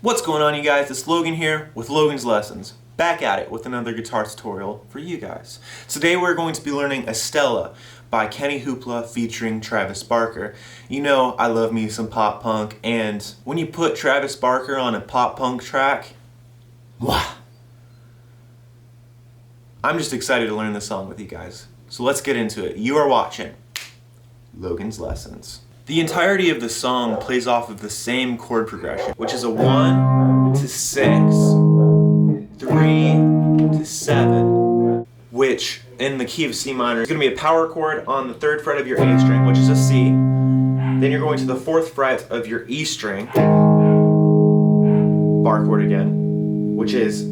What's going on, you guys? It's Logan here with Logan's Lessons. Back at it with another guitar tutorial for you guys. Today we're going to be learning ESTELLA by KennyHoopla featuring Travis Barker. You know I love me some pop punk, and when you put Travis Barker on a pop punk track, wow! I'm just excited to learn this song with you guys. So let's get into it. You are watching Logan's Lessons. The entirety of the song plays off of the same chord progression, which is a 1 to 6, 3 to 7, which in the key of C minor is going to be a power chord on the 3rd fret of your A string, which is a C. Then you're going to the 4th fret of your E string, bar chord again, which is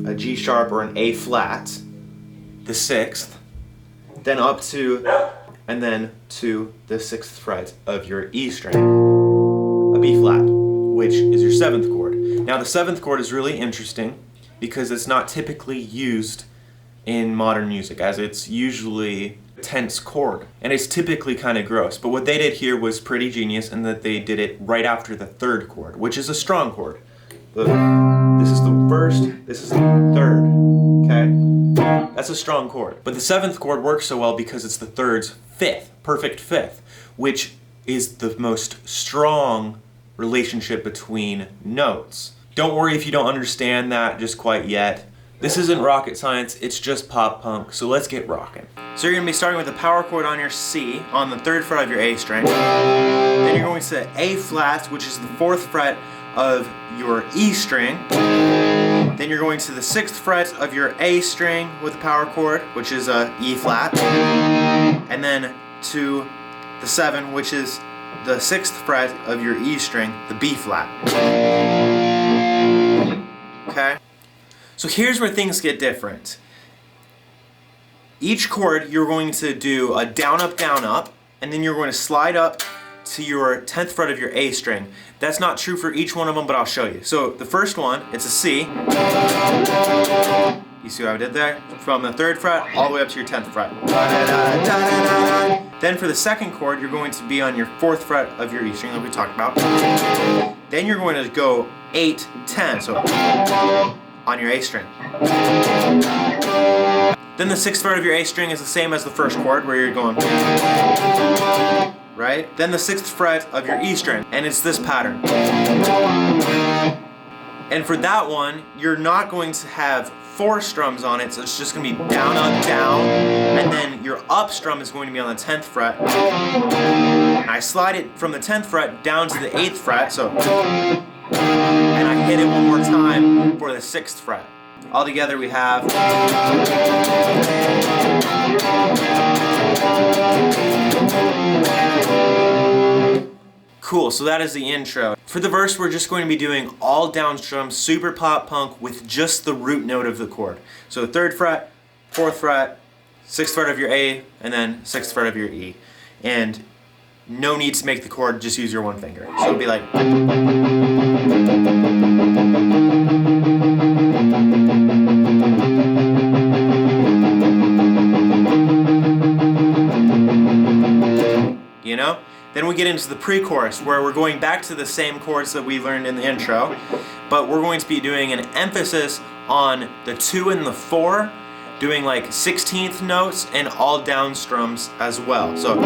a G sharp or an A flat, the 6th, then up to, and then to the 6th fret of your E string, a B flat, which is your 7th chord. Now the 7th chord is really interesting because it's not typically used in modern music, as it's usually a tense chord, and it's typically kind of gross. But what they did here was pretty genius in that they did it right after the 3rd chord, which is a strong chord. This is the 1st, this is the 3rd, okay? That's a strong chord. But the 7th chord works so well because it's the 3rd's 5th, perfect 5th, which is the most strong relationship between notes. Don't worry if you don't understand that just quite yet. This isn't rocket science, it's just pop punk, so let's get rocking. So you're going to be starting with a power chord on your C, on the 3rd fret of your A string. Then you're going to A flat, which is the 4th fret of your E string. Then you're going to the 6th fret of your A string with a power chord, which is a E flat. And then to the 7, which is the 6th fret of your E string, the B flat. Okay? So here's where things get different. Each chord you're going to do a down, up, and then you're going to slide up to your 10th fret of your A string. That's not true for each one of them, but I'll show you. So the first one, it's a C. You see what I did there? From the 3rd fret all the way up to your 10th fret. Then for the second chord, you're going to be on your 4th fret of your E string that we talked about. Then you're going to go 8, 10, so on your A string. Then the 6th fret of your A string is the same as the first chord, where you're going, right? Then the 6th fret of your E string, and it's this pattern. And for that one, you're not going to have 4 strums on it, so it's just going to be down, up, down, and then your up strum is going to be on the 10th fret. And I slide it from the 10th fret down to the 8th fret, so, and I hit it one more time for the 6th fret. All together we have. Cool, so that is the intro. For the verse, we're just going to be doing all down strums, super pop punk, with just the root note of the chord. So 3rd fret, 4th fret, 6th fret of your A, and then 6th fret of your E. And no need to make the chord, just use your one finger. So it'll be like. You know? Then we get into the pre-chorus, where we're going back to the same chords that we learned in the intro, but we're going to be doing an emphasis on the 2 and the 4, doing like 16th notes and all down strums as well. So.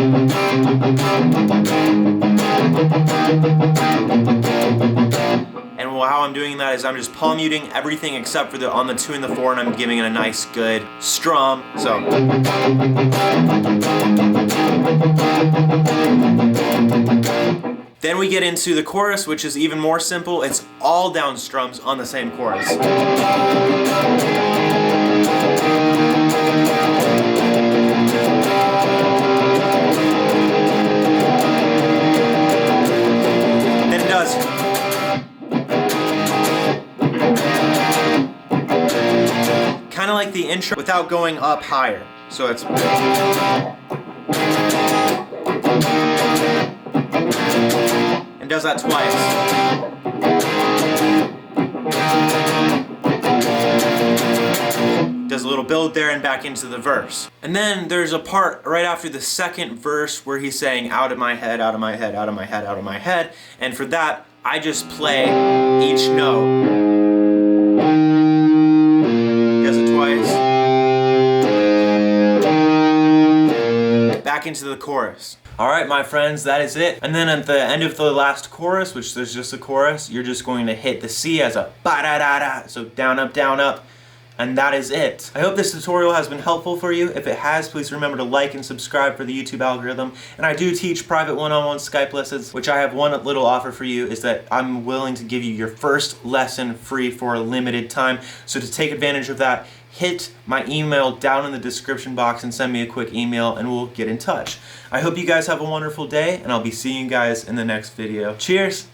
And how I'm doing that is I'm just palm muting everything except for on the 2 and the 4, and I'm giving it a nice good strum. So. Then we get into the chorus, which is even more simple. It's all down strums on the same chorus. Then it does. Kind of like the intro without going up higher. So it's. And does that twice. Does a little build there and back into the verse. And then there's a part right after the second verse where he's saying, out of my head, out of my head, out of my head, out of my head. And for that, I just play each note. Does it twice. Back into the chorus. Alright my friends, that is it. And then at the end of the last chorus, which there's just a chorus, you're just going to hit the C as a ba-da-da-da. So down, up. And that is it. I hope this tutorial has been helpful for you. If it has, please remember to like and subscribe for the YouTube algorithm. And I do teach private one-on-one Skype lessons, which I have one little offer for you, is that I'm willing to give you your first lesson free for a limited time. So to take advantage of that, hit my email down in the description box and send me a quick email and we'll get in touch. I hope you guys have a wonderful day and I'll be seeing you guys in the next video. Cheers!